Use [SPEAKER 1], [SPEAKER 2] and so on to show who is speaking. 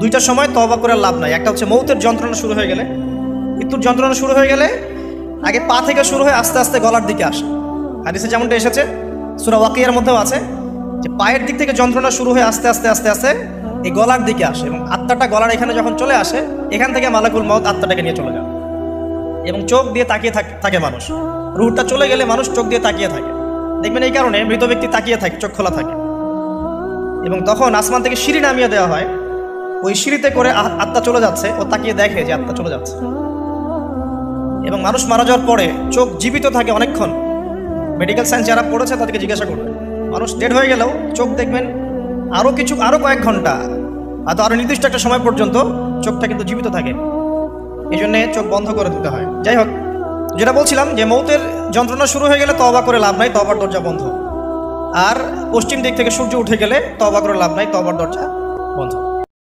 [SPEAKER 1] দুইটার সময় তওবা করে লাভ নাই। একটা হচ্ছে মৌতের যন্ত্রণা শুরু হয়ে গেলে, মৃত্যুর যন্ত্রণা শুরু হয়ে গেলে আগে পা থেকে শুরু হয়ে আস্তে আস্তে গলার দিকে আসে। হাদিসে যেমনটা এসেছে, সূরা ওয়াকিয়ার মধ্যেও আছে যে পায়ের দিক থেকে যন্ত্রণা শুরু হয়ে আস্তে আস্তে আস্তে আস্তে এই গলার দিকে আসে, এবং আত্মাটা গলার এখানে যখন চলে আসে, এখান থেকে মালাকুল মউত আত্মাটাকে নিয়ে চলে যায় এবং চোখ দিয়ে তাকিয়ে থাকে মানুষ। রূহটা চলে গেলে মানুষ চোখ দিয়ে তাকিয়ে থাকে, দেখবেন এই কারণে মৃত ব্যক্তি তাকিয়ে থাকে, চোখ খোলা থাকে। এবং তখন আসমান থেকে সিঁড়ি নামিয়ে দেওয়া হয়, ওই সিঁড়িতে করে আত্মা চলে যাচ্ছে, ও তাকিয়ে দেখে যে আত্মা চলে যাচ্ছে। এবং মানুষ মারা যাওয়ার পরে চোখ জীবিত থাকে অনেকক্ষণ। মেডিকেল সায়েন্স যারা পড়েছে তাদেরকে জিজ্ঞাসা করবে, মানুষ ডেড হয়ে গেলেও চোখ দেখবেন আরও কয়েক ঘন্টা, হয়তো আরও নির্দিষ্ট একটা সময় পর্যন্ত চোখটা কিন্তু জীবিত থাকে। এই জন্যে চোখ বন্ধ করে দিতে হয়। যাই হোক, যেটা বলছিলাম যে মৌতের যন্ত্রণা শুরু হয়ে গেলে তওবা করে লাভ নাই, তওবার দরজা বন্ধ। আর পশ্চিম দিক থেকে সূর্য উঠে গেলে তওবা করে লাভ নাই, তওবার দরজা বন্ধ।